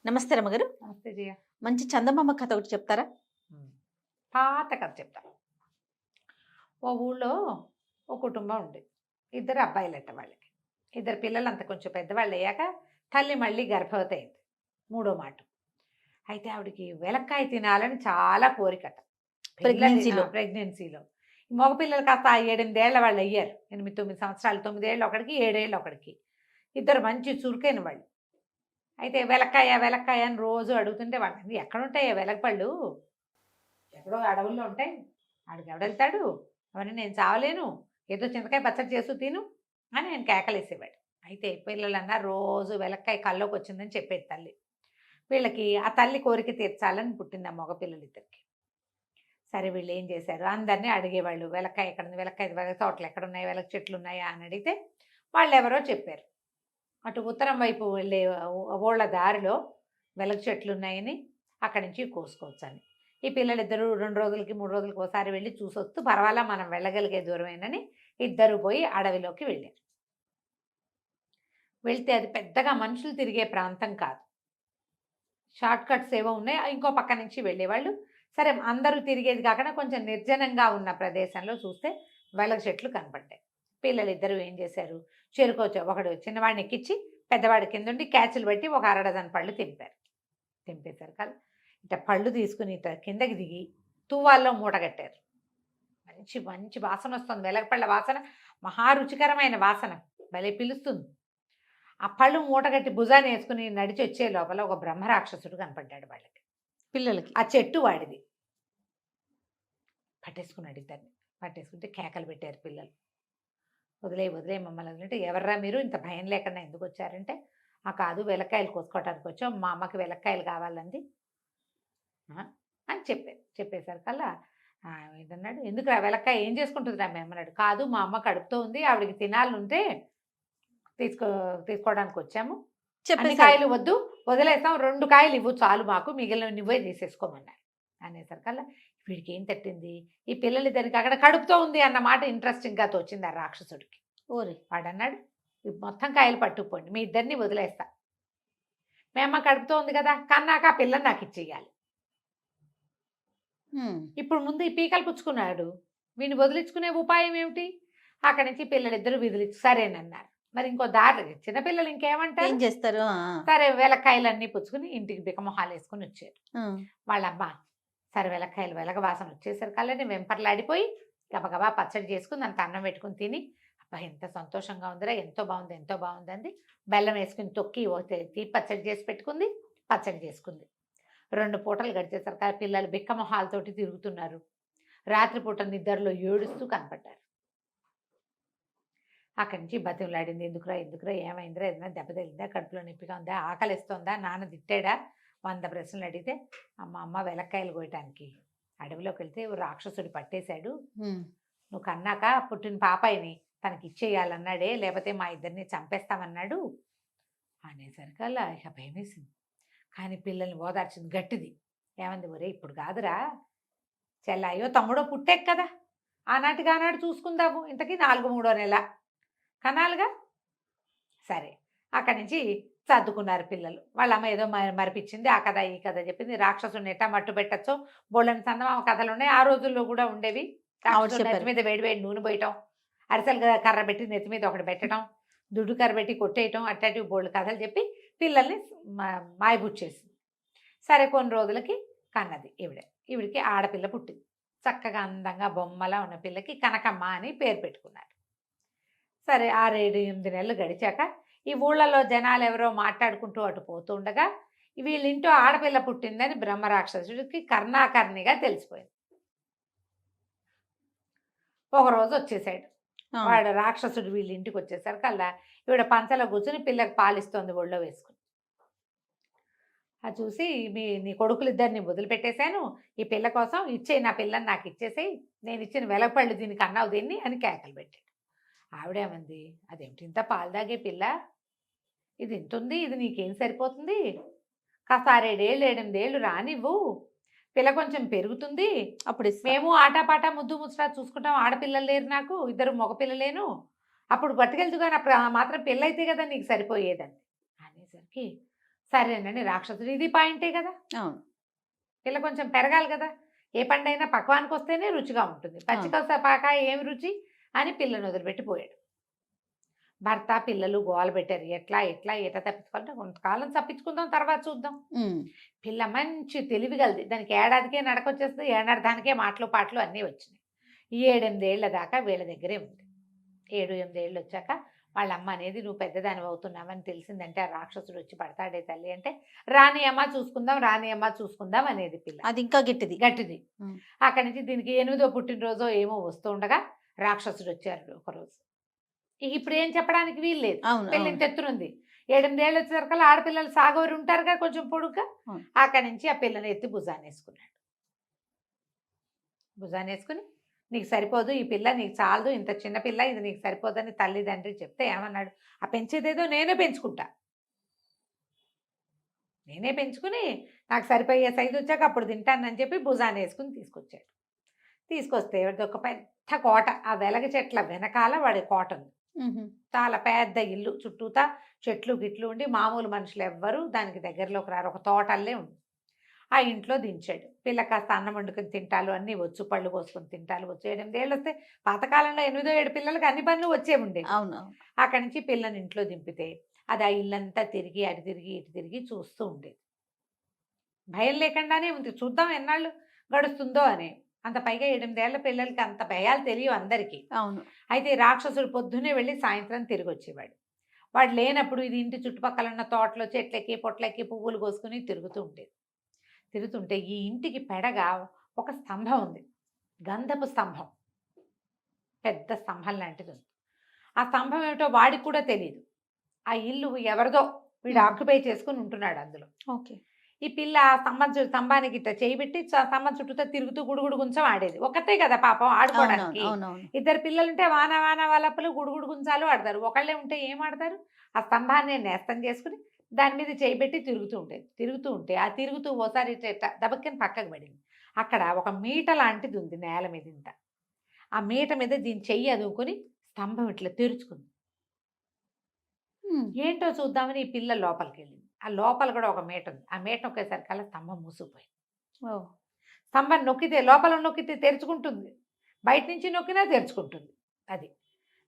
నమస్తే రమ్మగారు. నమస్తే జయ. మంచి చందమామ కథ ఒకటి చెప్తారా? హ్మ్. పాత కథ చెప్తా. ఓ ఊళ్ళో ఓ కుటుంబం ఉండేది. ఇద్దరు అబ్బాయిలట వాళ్ళకి. ఇద్దరు పిల్లలు అంత కొంచెం పెద్దవాళ్ళయ్యాక తల్లి మళ్ళీ గర్భవతి అయింది. మూడో మాట. అయితే ఆవిడకి వెలక్కాయ తినాలని చాలా కోరికట. ప్రెగ్నెన్సీలో. ప్రెగ్నెన్సీలో. మగ పిల్లలు కాస్త 7, 8 ఏళ్ల వాళ్ళు అయ్యారు. 8, 9 సంవత్సరాలు. 9 ఏళ్ళు ఒకడికి, 7 ఏళ్ళు ఒకడికి. ఇద్దరు మంచి చురుకైన వాళ్ళు. అయితే వెలక్కాయ, వెలక్కాయ అని రోజు అడుగుతుంటే వాళ్ళు ఎక్కడుంటాయి వెలగపళ్ళు? ఎక్కడో అడవుల్లో ఉంటాయి. ఆడికి ఎవడెళ్తాడు? అవన్నీ నేను చావలేను. ఏదో చింతకాయ పచ్చడి చేసు తిను అని ఆయన కేకలేసేవాడు. అయితే పిల్లలన్నా రోజు వెలక్కాయ కల్లోకి వచ్చిందని చెప్పేది తల్లి. వీళ్ళకి ఆ తల్లి కోరిక తీర్చాలని పుట్టింది ఆ మగ పిల్లలిద్దరికి. సరే వీళ్ళు ఏం చేశారు? అందరినీ అడిగేవాళ్ళు. వెలక్కాయ ఎక్కడుంది? వెలక్కాయ తోటలు ఎక్కడున్నాయి? వెలక చెట్లు ఉన్నాయా? అని అడిగితే వాళ్ళెవరో చెప్పారు. అటు ఉత్తరం వైపు వెళ్ళే ఊళ్ళ దారిలో వెలగ చెట్లు ఉన్నాయని అక్కడి నుంచి కోసుకోవచ్చని. ఈ పిల్లలిద్దరూ 2 రోజులకి 3 రోజులకి ఒకసారి వెళ్ళి చూసొస్తూ పర్వాలా మనం వెళ్ళగలిగే దూరమేనని ఇద్దరు పోయి అడవిలోకి వెళ్ళారు. వెళ్తే అది పెద్దగా మనుషులు తిరిగే ప్రాంతం కాదు. షార్ట్ కట్స్ ఏవో ఉన్నాయి. ఇంకో పక్క నుంచి వెళ్ళేవాళ్ళు. సరే అందరూ తిరిగేది కాకుండా కొంచెం నిర్జనంగా ఉన్న ప్రదేశంలో చూస్తే వెలగ చెట్లు కనపడ్డాయి. పిల్లలిద్దరూ ఏం చేశారు? ఒకడు చిన్నవాడిని ఎక్కించి పెద్దవాడి కిందుండి క్యాచులు పెట్టి ఒక అరడజన్ పళ్ళు తెంపారు. తెంపేశారు కదా, ఇట్లా పళ్ళు తీసుకుని ఇట్లా కిందకి దిగి తువ్వాల్లో మూటగట్టారు. మంచి మంచి వాసన వస్తుంది. వెలగపళ్ళ వాసన మహా రుచికరమైన వాసన, భలే పిలుస్తుంది. ఆ పళ్ళు మూటగట్టి భుజాన్ని వేసుకుని నడిచి వచ్చే లోపల ఒక బ్రహ్మరాక్షసుడు కనపడ్డాడు వాళ్ళకి. పిల్లలకి. ఆ చెట్టు వాడిది. పట్టేసుకున్నాడు ఇద్దరిని. పట్టేసుకుంటే కేకలు పెట్టారు పిల్లలు. వదిలే వదిలే మమ్మల్ని వదిలింటే, ఎవర్రా మీరు? ఇంత భయం లేకుండా ఎందుకు వచ్చారంటే, ఆ కాదు వెలక్కాయలు కోసుకోవటానికి వచ్చాం, మా అమ్మకి వెలక్కాయలు కావాలంది అని చెప్పేసరికల్లా ఏదన్నాడు, ఎందుకు వెలక్కాయ ఏం చేసుకుంటుందిరా మీ అమ్మన్నాడు. కాదు మా అమ్మ కడుపుతో ఉంది, ఆవిడకి తినాలంటే తీసుకో తీసుకోవడానికి వచ్చాము. అన్ని కాయలు వద్దు, వదిలేస్తాం, 2 కాయలు ఇవ్వు చాలు మాకు, మిగిలిన నువ్వే తీసేసుకోమన్నారు. అనేసరికల్లా వీడికి ఏం తట్టింది, ఈ పిల్లలిద్దరికి అక్కడ కడుపుతో ఉంది అన్న మాట ఇంట్రెస్టింగ్గా తోచింది ఆ రాక్షసుడికి. ఓరి. వాడన్నాడు, మొత్తం కాయలు పట్టుకుపోండి, మీ ఇద్దరిని వదిలేస్తా. మీ అమ్మ కడుపుతో ఉంది కదా, కన్నాక ఆ పిల్లని నాకు ఇచ్చేయాలి. ఇప్పుడు ముందు ఈ పీకలు పుచ్చుకున్నాడు, వీడిని వదిలించుకునే ఉపాయం ఏమిటి? అక్కడి నుంచి పిల్లలిద్దరూ సరేనన్నారు. మరి ఇంకో దారి, చిన్నపిల్లలు ఇంకేమంటారు, ఏం చేస్తారు? సరే వెలక్కాయలన్నీ పుచ్చుకుని ఇంటికి బికమొహాలు వేసుకుని వచ్చారు. వాళ్ళమ్మ సరే వెలక్కాయలు వెలగ వాసన వచ్చేసరికి కల్లని వెంపర్లాడిపోయి గబగబా పచ్చడి చేసుకుని దానికి అన్నం పెట్టుకుని తిని, అబ్బా ఎంత సంతోషంగా ఉందిరా, ఎంతో బాగుంది ఎంతో బాగుంది. బెల్లం వేసుకుని తొక్కి తీపి పచ్చడి చేసి పెట్టుకుంది, పచ్చడి చేసుకుంది. 2 పూటలు గడిచేసరికి పిల్లలు బిక్కమొహాలతోటి తిరుగుతున్నారు. రాత్రిపూట నిద్రలో ఏడుస్తూ కనపడ్డారు. అక్కడి నుంచి బతిమలాడింది, ఎందుకురా ఎందుకురా, ఏమైందిరా, ఏదైనా దెబ్బ తగిలిందా, కడుపులో నొప్పిగా ఉందా, ఆకలిస్తుందా, నాన్న తిట్టాడా, 100 ప్రశ్నలు అడిగితే, అమ్మ వెలక్కాయలు కోయటానికి అడవిలోకి వెళ్తే రాక్షసుడు పట్టేశాడు, నువ్వు కన్నాక పుట్టిన పాపాయిని తనకి ఇచ్చేయాలన్నాడే, లేకపోతే మా ఇద్దరిని చంపేస్తామన్నాడు అనేసరికల్లా ఇక భయమేసింది. కానీ పిల్లల్ని ఓదార్చింది గట్టిది. ఏమంది, ఒరే ఇప్పుడు కాదురా చెల్లాయో తమ్ముడో పుట్టాక కదా, ఆనాడు చూసుకుందాము, ఇంతకీ 4 నెల కనాలుగా. సరే అక్కడి నుంచి సర్దుకున్నారు పిల్లలు. వాళ్ళ అమ్మ ఏదో మరిపించింది, ఆ కథ ఈ కథ చెప్పింది. రాక్షసుని ఎట్టా మట్టు పెట్టచ్చో బోళ్ళని చందమామ కథలు ఉన్నాయి, ఆ రోజుల్లో కూడా ఉండేవి. నెత్తి మీద వేడి వేడి నూనె పోయటం, అరిసెలు కర్ర పెట్టి నెత్తి మీద ఒకటి పెట్టడం, దుడ్డు కర్ర పెట్టి కొట్టేయటం, అట్లాంటివి బోళ్ళు కథలు చెప్పి పిల్లల్ని మాయబుచ్చేసింది. సరే కొన్ని రోజులకి కన్నది ఈవిడికి ఆడపిల్ల పుట్టింది. చక్కగా అందంగా బొమ్మలా ఉన్న పిల్లకి కనకమ్మ అని పేరు పెట్టుకున్నారు. సరే 6, 7, 8 నెలలు గడిచాక ఈ ఊళ్ళలో జనాలు ఎవరో మాట్లాడుకుంటూ అటు పోతూ ఉండగా వీళ్ళింటో ఆడపిల్ల పుట్టిందని బ్రహ్మరాక్షసుడికి కర్ణాకర్ణిగా తెలిసిపోయింది. ఒకరోజు వచ్చేసాడు వాడు రాక్షసుడు, వీళ్ళ ఇంటికి వచ్చేసరికల్లా ఈవిడ పంచలో కూర్చుని పిల్లకి పాలిస్తోంది ఒళ్ళో వేసుకుని. అది చూసి, నీ కొడుకులిద్దరిని వదిలిపెట్టేశాను, ఈ పిల్ల కోసం ఇచ్చేయి, నా పిల్లని నాకు ఇచ్చేసేయి, నేను ఇచ్చిన వెలగపళ్ళు దీనికి అన్నావు దీన్ని అని కేకలు పెట్టాడు. ఆవిడేమంది, అదేమిటి ఇంత పాలు తాగే పిల్ల, ఇది ఇంత ఉంది, ఇది నీకేం సరిపోతుంది, కాస్త 6, 7 ఏళ్ళు 8 ఏళ్ళు రానివ్వు, పిల్ల కొంచెం పెరుగుతుంది, అప్పుడు మేము ఆటాపాట ముద్దు ముచ్చట చూసుకుంటాం, ఆడపిల్లలు లేరు నాకు, 2 మగపిల్లలేను, అప్పుడు పట్టుకెళ్తూ కానీ అప్పుడు మాత్రం పిల్ల అయితే కదా నీకు సరిపోయేదని అనేసరికి సరేనండి రాక్షసుడు, ఇది పాయింటే కదా. అవును. పిల్ల కొంచెం పెరగాలి కదా. ఏ పండైనా పక్వానికి వస్తేనే రుచిగా ఉంటుంది. పచ్చికొస్త పాకాయ ఏమి రుచి అని పిల్లని వదిలిపెట్టిపోయాడు. భర్త పిల్లలు గోల పెట్టారు. ఎట్లా ఎట్లా ఎట్లా తప్పించుకోవాలంటే కొంతకాలం తప్పించుకుందాం, తర్వాత చూద్దాం. ఉమ్. పిల్ల మంచి తెలివి గలది. దానికి ఏడాదికే నడకొచ్చేస్తుంది, ఏడాది దానికే మాటలు పాటలు అన్నీ వచ్చినాయి. ఈ 7-8 ఏళ్ల దాకా వీళ్ళ దగ్గరే ఉంది. 7-8 ఏళ్ళు వచ్చాక వాళ్ళ అమ్మ అనేది, నువ్వు పెద్దదాని అవుతున్నావని తెలిసిందంటే ఆ రాక్షసుడు వచ్చి పడతాడే తల్లి అంటే, రాని అమ్మ చూసుకుందాం, రాని అమ్మ చూసుకుందాం అనేది పిల్ల. అది ఇంకా గట్టిది. గట్టిది. ఉమ్. అక్కడి నుంచి దీనికి 8వ పుట్టినరోజో ఏమో వస్తూ ఉండగా రాక్షసుడు వచ్చారు ఒకరోజు. ఇప్పుడు ఏం చెప్పడానికి వీలు లేదు. అవును, పిల్ల అవును. ఇంత ఎత్తునుంది. 7-8 ఏళ్ళు వచ్చేసరికల్లా ఆడపిల్లలు సాగోరు ఉంటారుగా కొంచెం పొడుగ్గా. అవును. అక్కడి నుంచి ఆ పిల్లని ఎత్తి భుజాన్నేసుకున్నాడు. భుజాన్నేసుకుని, నీకు సరిపోదు ఈ పిల్ల, నీకు చాలదు, ఇంత చిన్న పిల్ల, ఇది నీకు సరిపోదని తల్లిదండ్రి చెప్తే ఏమన్నాడు, ఆ పెంచేదేదో నేనే పెంచుకుంటా, నేనే పెంచుకుని నాకు సరిపోయే సైజు వచ్చాక అప్పుడు తింటానని చెప్పి భుజాన్నేసుకుని తీసుకొచ్చాడు. తీసుకొస్తే ఒక పెద్ద కోట, ఆ వెలగ చెట్ల వెనకాల వాడి కోట ఉంది. ఉహు. చాలా పెద్ద ఇల్లు, చుట్టూతా చెట్లు గిట్లు ఉండి మామూలు మనుషులు ఎవ్వరు దానికి దగ్గరలోకి రారు, ఒక తోటల్లే ఉంది. ఆ ఇంట్లో దించాడు. పిల్ల కాస్త అన్నం వండుకొని తింటాలు అన్నీ వచ్చు, పళ్ళు పోసుకొని తింటాలు వచ్చు. 8 ఏళ్ళు వస్తే పాతకాలంలో 8 పిల్లలకి అన్ని పనులు వచ్చే ఉండేవి. అవును, అవును. అక్కడి నుంచి పిల్లని ఇంట్లో దింపితే అది ఆ ఇల్లంతా తిరిగి అటు తిరిగి ఇటు తిరిగి చూస్తూ ఉండేది. భయం లేకుండానే ఉంది, చూద్దాం ఎన్నాళ్ళు గడుస్తుందో అని. అంత పైగా 8 ఏళ్ల పిల్లలకి అంత భయాలు తెలియవు అందరికీ. అవును. అయితే ఈ రాక్షసుడు పొద్దున్నే వెళ్ళి సాయంత్రం తిరిగి వచ్చేవాడు. వాడు లేనప్పుడు ఇది ఇంటి చుట్టుపక్కల ఉన్న తోటలో చెట్లెక్కి పొట్లెక్కి పువ్వులు కోసుకుని తిరుగుతూ ఉండేది. తిరుగుతుంటే ఈ ఇంటికి పెడగా ఒక స్తంభం ఉంది, గంధపు స్తంభం, పెద్ద స్తంభం లాంటిది ఉంది. ఆ స్తంభం ఏమిటో వాడికి కూడా తెలియదు. ఆ ఇల్లు ఎవరిదో, వీడు ఆక్యుపై చేసుకుని ఉంటున్నాడు అందులో. ఓకే. ఈ పిల్ల ఆ స్తంభానికి ఇట్లా చేయి పెట్టి స్తంభం చుట్టూతో తిరుగుతూ గుడుగుడు గుంచం ఆడేది. ఒకతే కదా పాపం అవునవును, ఆడుకోవడానికి. అవునవును. ఇద్దరు పిల్లలుంటే వాన వాన వాళ్ళప్పలు గుడుగుడు గుంచాలు ఆడతారు. ఒకళ్ళే ఉంటే ఏం ఆడతారు? ఆ స్తంభాన్ని నేస్తం చేసుకుని దాని మీద చేయి పెట్టి తిరుగుతూ ఉండేది. తిరుగుతూ ఉంటే ఆ తిరుగుతూ ఓసారి ఇట్లా దబక్కని పక్కకు పడింది. అక్కడ ఒక మీట లాంటిది ఉంది నేల మీద ఇంత. ఆ మీట మీద దీని చెయ్యి అదుముకొని స్తంభం ఇట్లా తెరుచుకుంది. ఉమ్. ఏంటో చూద్దామని ఈ పిల్ల లోపలికి వెళ్ళింది. ఆ లోపల కూడా ఒక మీట ఉంది. ఆ మీట నొక్కేసరికల్లా స్తంభం మూసుకుపోయింది. ఓ. స్తంభం నొక్కితే లోపల నొక్కితే తెరుచుకుంటుంది, బయట నుంచి నొక్కినా తెరుచుకుంటుంది. అది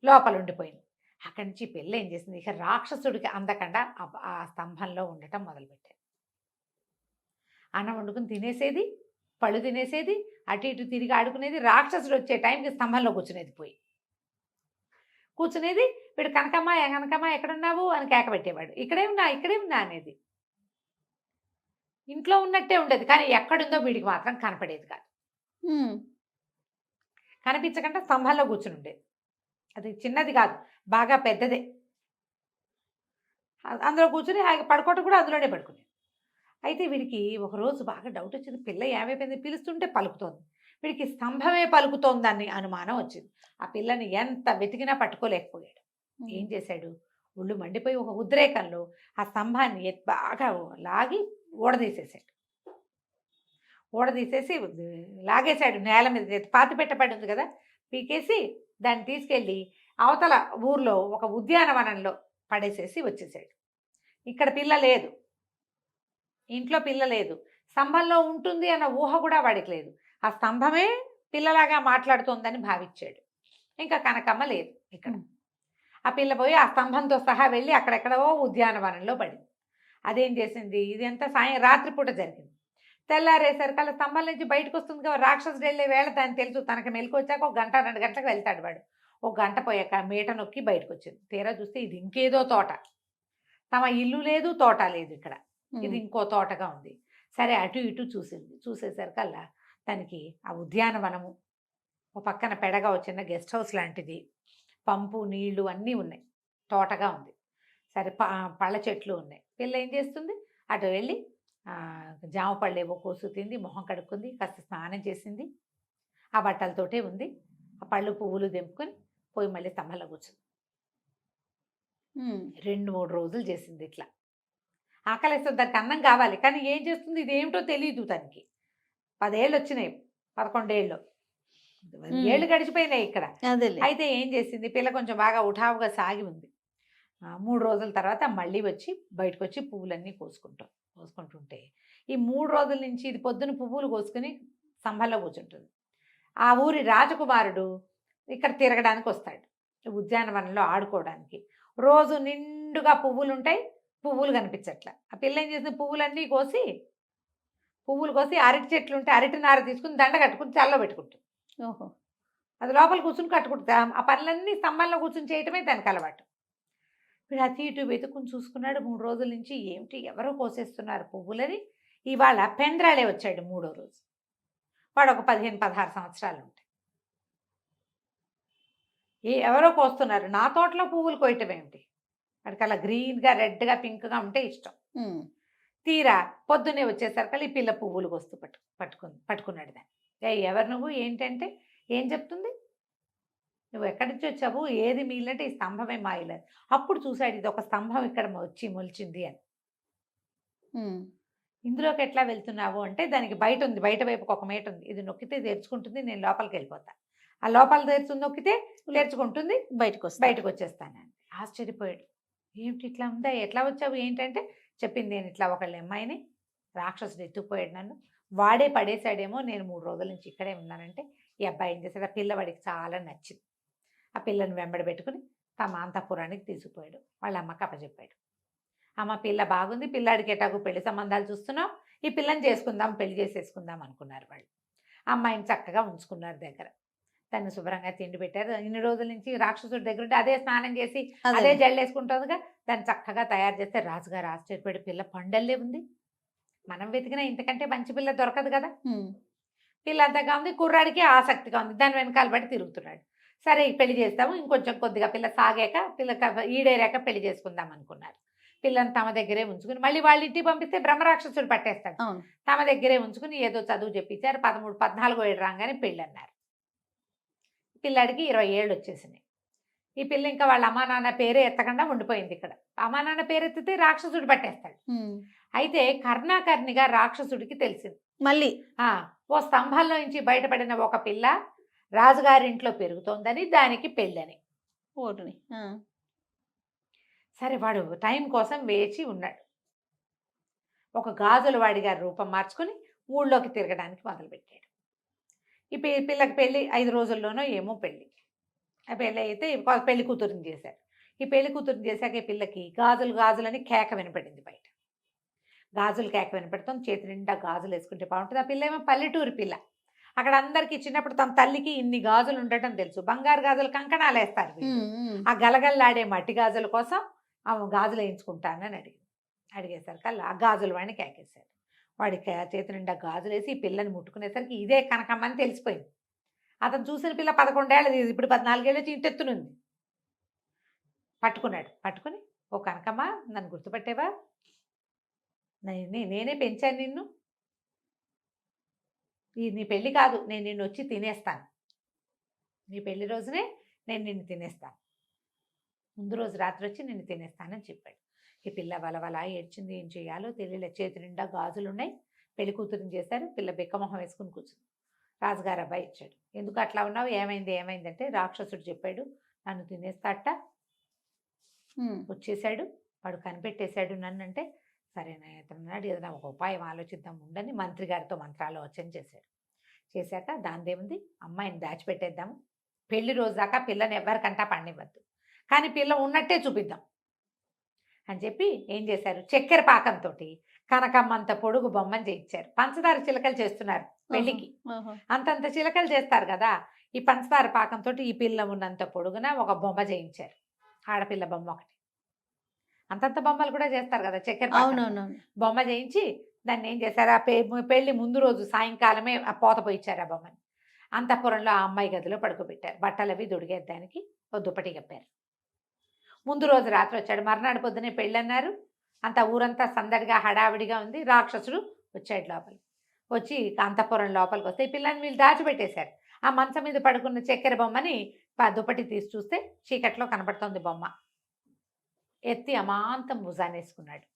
లోపల ఉండిపోయింది. అక్కడి నుంచి పిల్ల ఏం చేసింది, ఇక రాక్షసుడికి అందకుండా ఆ స్తంభంలో ఉండటం మొదలుపెట్టాడు. అన్నం వండుకుని తినేసేది, పళ్ళు తినేసేది, అటు ఇటు తిరిగి ఆడుకునేది. రాక్షసుడు వచ్చే టైంకి స్తంభంలో కూర్చునేది, పోయి కూర్చునేది. వీడు కనకమ్మ కనకమ్మ ఎక్కడున్నావు అని కేక పెట్టేవాడు. ఇక్కడే ఉన్నా అనేది. ఇంట్లో ఉన్నట్టే ఉండేది, కానీ ఎక్కడుందో వీడికి మాత్రం కనపడేది కాదు. ఉమ్. కనిపించకుండా స్తంభంలో కూర్చుని ఉండేది. అది చిన్నది కాదు, బాగా పెద్దదే. అందులో కూర్చుని హాయిగా పడుకోవటం కూడా అందులోనే పడుకునేది. అయితే వీడికి ఒకరోజు బాగా డౌట్ వచ్చింది, పిల్ల ఏమైపోయింది, పిలుస్తుంటే పలుకుతోంది, వీడికి స్తంభమే పలుకుతోందని అనుమానం వచ్చింది. ఆ పిల్లని ఎంత వెతికినా పట్టుకోలేకపోయాడు. ఏం చేశాడు, ఒళ్ళు మండిపోయి ఒక ఉద్రేకంలో ఆ స్తంభాన్ని బాగా లాగి ఊడదీసేసాడు. ఊడదీసేసి లాగేశాడు నేల మీద, పాతి పెట్టబడి ఉంది కదా, పీకేసి దాన్ని తీసుకెళ్ళి అవతల ఊర్లో ఒక ఉద్యానవనంలో పడేసేసి వచ్చేసాడు. ఇక్కడ పిల్ల లేదు, ఇంట్లో పిల్ల లేదు, స్తంభంలో ఉంటుంది అన్న ఊహ కూడా వాడికి లేదు. ఆ స్తంభమే పిల్లలాగా మాట్లాడుతోందని భావించాడు. ఇంకా కనకమ్మ లేదు ఇక్కడ. ఆ పిల్ల పోయి ఆ స్తంభంతో సహా వెళ్ళి అక్కడెక్కడో ఉద్యానవనంలో పడింది. అదేం చేసింది, ఇది అంతా రాత్రిపూట జరిగింది. తెల్లారేసరికల్లా స్తంభం నుంచి బయటకు వస్తుంది కదా, రాక్షసుడు వెళ్ళే వేళ దాన్ని తెలుసు. తనకి మెలకు వచ్చాక 1 గంట 2 గంటలకు వెళ్తాడు వాడు. 1 గంట పోయాక మీట నొక్కి బయటకు వచ్చింది. తీరా చూస్తే ఇది ఇంకేదో తోట, తమ ఇల్లు లేదు, తోట లేదు ఇక్కడ, ఇది ఇంకో తోటగా ఉంది. సరే అటు ఇటు చూసింది. చూసేసరికల్లా తనకి ఆ ఉద్యానవనము, ఒక పక్కన పెడగా వచ్చిన గెస్ట్ హౌస్ లాంటిది, పంపు నీళ్లు అన్నీ ఉన్నాయి, తోటగా ఉంది. సరే పళ్ళ చెట్లు ఉన్నాయి. పిల్ల ఏం చేస్తుంది, అటు వెళ్ళి జామ పళ్ళు ఏవో కోసు తింది, మొహం కడుక్కుంది, కాస్త స్నానం చేసింది, ఆ బట్టలతోటే ఉంది. ఆ పళ్ళు పువ్వులు తెంపుకొని పోయి మళ్ళీ స్తంభంలో కూర్చుంది. 2-3 రోజులు చేసింది ఇట్లా. ఆకలిస్తుంది, దానికి అన్నం కావాలి, కానీ ఏం చేస్తుంది ఇదేమిటో తెలియదు తనకి. 10 ఏళ్ళు వచ్చినాయి, 11 ఏళ్ళు, 10 ఏళ్ళు గడిచిపోయినాయి ఇక్కడ. అదేలే. అయితే ఏం చేసింది, పిల్ల కొంచెం బాగా ఉఠావుగా సాగి ఉంది. 3 రోజుల తర్వాత మళ్ళీ వచ్చి బయటకొచ్చి పువ్వులన్నీ కోసుకుంటుంటే ఈ 3 రోజుల నుంచి ఇది పొద్దున పువ్వులు కోసుకొని స్తంభంలో కూర్చుంటుంది. ఆ ఊరి రాజకుమారుడు ఇక్కడ తిరగడానికి వస్తాడు. ఉద్యానవనంలో ఆడుకోవడానికి. రోజు నిండుగా పువ్వులుంటాయి. పువ్వులు కనిపించట్ల. ఆ పిల్ల ఏం చేసింది పువ్వులు కోసి అరటి చెట్లుంటే అరటి నార తీసుకొని దండ కట్టుకొని చల్ల పెట్టుకుంటుంది. ఓహో! అది లోపల కూర్చొని కట్టుకుంటుంది. ఆ పనులన్నీ స్తంభంలో కూర్చొని చేయటమే దానికి అలవాటు. వీడు అటు ఇటు వెతుక్కుని చూసుకున్నాడు 3 రోజుల నుంచి. ఏమిటి ఎవరో కోసేస్తున్నారు పువ్వులని. ఇవాళ పెండ్రాళే వచ్చాడు 3వ రోజు. వాడు ఒక 15, 16 సంవత్సరాలు ఉంటాయి. ఎవరో కోస్తున్నారు. నా తోటలో పువ్వులు కోయటం ఏమిటి? వాడికి అలా గ్రీన్‌గా, రెడ్‌గా, పింక్‌గా ఉంటే ఇష్టం. హ్మ్. తీరా పొద్దున్నే వచ్చేసరికల్లా ఈ పిల్ల పువ్వులు కోస్తూ పట్టుకున్నాడు దాన్ని. "ఏయ్! ఎవరు నువ్వు? ఏంటంటే?" ఏం చెప్తుంది? "నువ్వు ఎక్కడి నుంచి వచ్చావు? ఏది మీ ఇల్లు?" అంటే, "ఈ స్తంభమే మా ఇల్లు." అప్పుడు చూసాడు ఇదొక స్తంభం ఇక్కడ వచ్చి మొలిచింది అని. హ్మ్. "ఇందులోకి ఎట్లా వెళ్తున్నావు?" అంటే, దానికి బయట ఉంది. బయట వైపుకి ఒక మేట ఉంది. ఇది నొక్కితే తెరుచుకుంటుంది. నేను లోపలికెళ్ళిపోతా. ఆ లోపల తెరిచి నొక్కితే తెరుచుకుంటుంది. బయటకొచ్చేస్తానండి. ఆశ్చర్యపోయాడు. "ఏమిటి ఇట్లా ఉందా? ఎట్లా వచ్చావు?" ఏంటంటే చెప్పింది, "నేను ఇట్లా ఒకళ్ళ అమ్మాయిని రాక్షసుడు ఎత్తుకుపోయాడు నన్ను. వాడే పడేశాడేమో. నేను 3 రోజుల నుంచి ఇక్కడే ఉన్నానంటే." ఈ అబ్బాయి ఏం చేశాడు, ఆ పిల్లవాడికి చాలా నచ్చింది. ఆ పిల్లని వెంబడి పెట్టుకుని తమ అంతఃపురానికి తీసుకుపోయాడు. వాళ్ళ అమ్మకి అప్పచెప్పాడు. "అమ్మ, పిల్ల బాగుంది. పిల్లాడికి ఎటాగో పెళ్లి సంబంధాలు చూస్తున్నాం. ఈ పిల్లని చేసుకుందాం, పెళ్లి చేసేసుకుందాం" అనుకున్నారు వాళ్ళు. అమ్మాయిని చక్కగా ఉంచుకున్నారు దగ్గర. తను శుభ్రంగా తిండి పెట్టారు. ఇన్ని రోజుల నుంచి రాక్షసుడి దగ్గరుంటే అదే స్నానం చేసి అదే జల్లేసుకుంటుందిగా. దాన్ని చక్కగా తయారు చేస్తే రాజుగారు ఆశ్చర్యపోయాడు. పిల్ల పండల్లే ఉంది. మనం వెతికినా ఇంతకంటే మంచి పిల్ల దొరకదు కదా. హ్మ్. పిల్ల అంతగా ఉంది. కుర్రాడికి ఆసక్తిగా ఉంది. దాని వెనకాల పడి తిరుగుతున్నాడు. సరే పెళ్లి చేస్తాము. ఇంకొంచెం కొద్దిగా పిల్ల సాగాక, పిల్ల ఈడేరాక పెళ్లి చేసుకుందాం అనుకున్నారు. పిల్లని తమ దగ్గరే ఉంచుకుని మళ్ళీ వాళ్ళ ఇంటికి పంపిస్తే బ్రహ్మరాక్షసుడు పట్టేస్తాడు. అవును. తమ దగ్గరే ఉంచుకుని ఏదో చదువు చెప్పించారు. 13, 14 ఏళ్ళు రాగానే పెళ్ళన్నారు. పిల్లాడికి 20 ఏళ్ళు వచ్చేసినాయి. ఈ పిల్ల ఇంకా వాళ్ళ అమ్మా నాన్న పేరే ఎత్తకుండా ఉండిపోయింది ఇక్కడ. అమ్మా నాన్న పేరెత్తితే రాక్షసుడు పట్టేస్తాడు. హ్మ్. అయితే కర్ణాకర్ణిగా రాక్షసుడికి తెలిసింది. మళ్ళీ ఓ స్తంభంలో నుంచి బయటపడిన ఒక పిల్ల రాజుగారింట్లో పెరుగుతోందని, దానికి పెళ్ళని. ఓటిని. ఆ! సరే వాడు టైం కోసం వేచి ఉన్నాడు. ఒక గాజుల వాడిగా రూపం మార్చుకుని ఊళ్ళోకి తిరగడానికి మొదలుపెట్టాడు. ఈ పిల్లకి పెళ్ళి 5 రోజుల్లోనో ఏమో పెళ్ళి. ఆ పెళ్ళి అయితే పెళ్లి కూతురుని చేశారు. ఈ పెళ్లి కూతురుని చేశాక ఈ పిల్లకి గాజులని కేక వినపడింది బయట. గాజులు కేక వినపడతాం. చేతి నిండా గాజులు వేసుకుంటే బాగుంటుంది. ఆ పిల్ల ఏమో పల్లెటూరు పిల్ల. అక్కడ అందరికీ చిన్నప్పుడు తమ తల్లికి ఇన్ని గాజులు ఉండటం తెలుసు. బంగారు గాజులు కంకణాలు వేస్తారు వీళ్ళు. హ్మ్. హ్మ్. ఆ గలగల్లాడే మట్టి గాజుల కోసం ఆమె గాజులు వేయించుకుంటానని అడిగేసరికి ఆ గాజుల వాడిని కేకేశారు. వాడి చేతి నిండా గాజులు వేసి ఈ పిల్లని ముట్టుకునేసరికి ఇదే కనకమ్మని తెలిసిపోయింది. అతను చూసిన పిల్ల 11 ఏళ్ళది. ఇప్పుడు 14 ఏళ్ళు వచ్చి ఇంటెత్తునుంది. పట్టుకుని, "ఓ కనకమ్మ, నన్ను గుర్తుపట్టావా? నేనే పెంచాను నిన్ను. నీ పెళ్లి కాదు, నేను నిన్ను వచ్చి తినేస్తాను. నీ పెళ్లి రోజునే నేను నిన్ను తినేస్తాను. ముందు రోజు రాత్రి వచ్చి నిన్ను తినేస్తానని చెప్పాడు. ఈ పిల్ల వలవలా ఏడ్చింది. ఏం చేయాలో తెలియలే. చేతి నిండా గాజులున్నాయి. పెళ్లి కూతురుని చేశారు. పిల్ల బిక్కమొహం వేసుకుని కూర్చుంది. రాజుగారు అబ్బాయి ఇచ్చాడు. "ఎందుకు అట్లా ఉన్నావు? ఏమైందంటే, రాక్షసుడు చెప్పాడు నన్ను తినేస్తాట. హ్మ్. వచ్చేసాడు. వాడు కనిపెట్టేశాడు నన్నంటే." సరేనా అతనున్నాడు, ఏదైనా ఒక ఉపాయం ఆలోచిద్దాం ఉండని మంత్రి గారితో మంత్రాలోచన చేశాడు. చేశాక దాందేముంది, అమ్మాయిని దాచిపెట్టేద్దాము. పెళ్లి రోజు దాకా పిల్లని ఎవరికంటా పడనివ్వద్దు. కానీ పిల్ల ఉన్నట్టే చూపిద్దాం అని చెప్పి ఏం చేశారు, చక్కెర పాకంతో కనకమ్మంత పొడుగు బొమ్మని చేయించారు. పంచదార చిలకలు చేస్తున్నారు పెళ్లికి. అంతంత చిలకలు చేస్తారు కదా. ఈ పంచదార పాకంతో ఈ పిల్ల ఉన్నంత పొడుగున ఒక బొమ్మ చేయించారు. ఆడపిల్ల బొమ్మ ఒకటి. అంతంత బొమ్మలు కూడా చేస్తారు కదా చక్కెర పాకంతో. బొమ్మ చేయించి దాన్ని ఏం చేశారు, ఆ పెళ్లి ముందు రోజు సాయంకాలమే ఆ పోత పోయిచ్చారు ఆ బొమ్మని. అంతఃపురంలో ఆ అమ్మాయి గదిలో పడుకోబెట్టారు. బట్టలవి దొడిగేద్దానికి ఓ దుప్పటి కప్పారు. ముందు రోజు రాత్రి వచ్చాడు. మర్నాడు పొద్దునే పెళ్ళన్నారు. అంత ఊరంతా సందడిగా హడావిడిగా ఉంది. రాక్షసుడు వచ్చాడు లోపలికి. వచ్చి అంతఃపురం లోపలికి వస్తే ఈ పిల్లని వీళ్ళు దాచిపెట్టేశారు. ఆ మంచం మీద పడుకున్న చక్కెర బొమ్మని దుప్పటి తీసి చూస్తే చీకట్లో కనపడుతోంది బొమ్మ. ఎత్తి అమాంతం భుజానేసుకున్నాడు.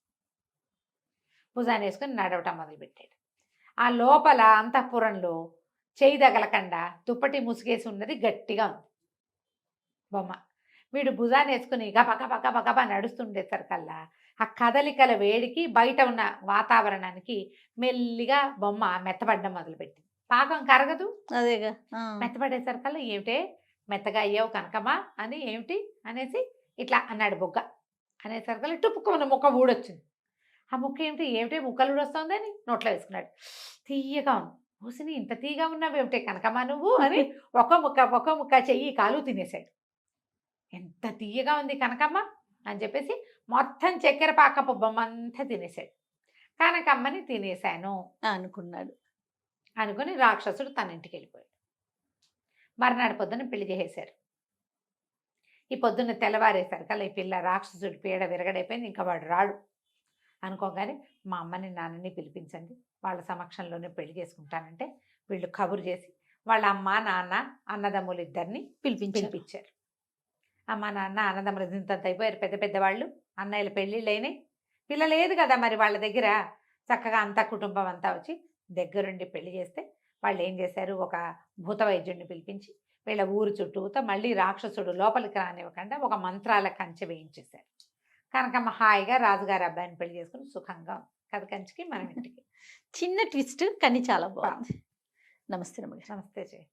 భుజానేసుకుని నడవటం మొదలుపెట్టాడు. ఆ లోపల అంతఃపురంలో చేయి తగలకుండా దుప్పటి ముసుగేసి ఉన్నది గట్టిగా ఉంది బొమ్మ. వీడు భుజాన్ని వేసుకుని గబ గబ నడుస్తుండేసరికల్లా ఆ కదలికల వేడికి బయట ఉన్న వాతావరణానికి మెల్లిగా బొమ్మ మెత్తబడ్డం మొదలుపెట్టింది. పాకం కరగదు. అదేగా. ఆ! మెత్తబడేసరికల్లా ఏమిటే మెత్తగా అయ్యావు కనకమ్మా అని ఏమిటి అనేసి ఇట్లా అన్నాడు బొగ్గ. అనేసరికల్లా టుపుక్కుమన్న ముక్క ఊడొచ్చింది. ఆ ముక్క ఏమిటి ఏమిటి ముక్కలు ఊడొస్తుంది అని నోట్లో వేసుకున్నాడు. తీయగా ఉంది. ఓసిని ఇంత తీయగా ఉన్నావేమిటే కనకమ్మా నువ్వు అని ఒక ముక్క చెయ్యి కాలు తినేసాడు. ఎంత తీయగా ఉంది కనకమ్మ అని చెప్పేసి మొత్తం చక్కెర పాకపు బొమ్మంతా తినేసాడు. కనకమ్మని తినేశాను అనుకున్నాడు. అనుకుని రాక్షసుడు తన ఇంటికి వెళ్ళిపోయాడు. మర్నాడు పొద్దున్న పెళ్లి చేసేశారు. ఈ పొద్దున్న తెల్లవారేసరికల్లా ఈ పిల్ల రాక్షసుడి పీడ విరగడైపోయింది. ఇంకా వాడు రాడు అనుకోగానే మా అమ్మని నాన్నని పిలిపించండి, వాళ్ళ సమక్షంలోనే పెళ్లి చేసుకుంటానంటే వీళ్ళు కబురు చేసి వాళ్ళ అమ్మ నాన్న అన్నదమ్ములు ఇద్దరిని పిలిపించారు. అమ్మ నాన్న అన్నదమ్ములు ఇంత అయిపోయారు, పెద్ద పెద్దవాళ్ళు, అన్నయ్యల పెళ్ళిళ్ళు అయినాయి, పిల్ల లేదు కదా మరి వాళ్ళ దగ్గర. చక్కగా అంతా కుటుంబం అంతా వచ్చి దగ్గరుండి పెళ్లి చేస్తే వాళ్ళు ఏం చేశారు, ఒక భూత వైద్యుడిని పిలిపించి వీళ్ళ ఊరు చుట్టూతో మళ్ళీ రాక్షసుడు లోపలికి రానివ్వకుండా ఒక మంత్రాల కంచె వేయించేశారు. కనకమ్మ హాయిగా రాజుగారి అబ్బాయిని పెళ్లి చేసుకుని సుఖంగా ఉంది. కథ కంచికి మన ఇంటికి. చిన్న ట్విస్ట్ కానీ చాలా బాగుంది. నమస్తే రమ్య గారు. నమస్తే జయ.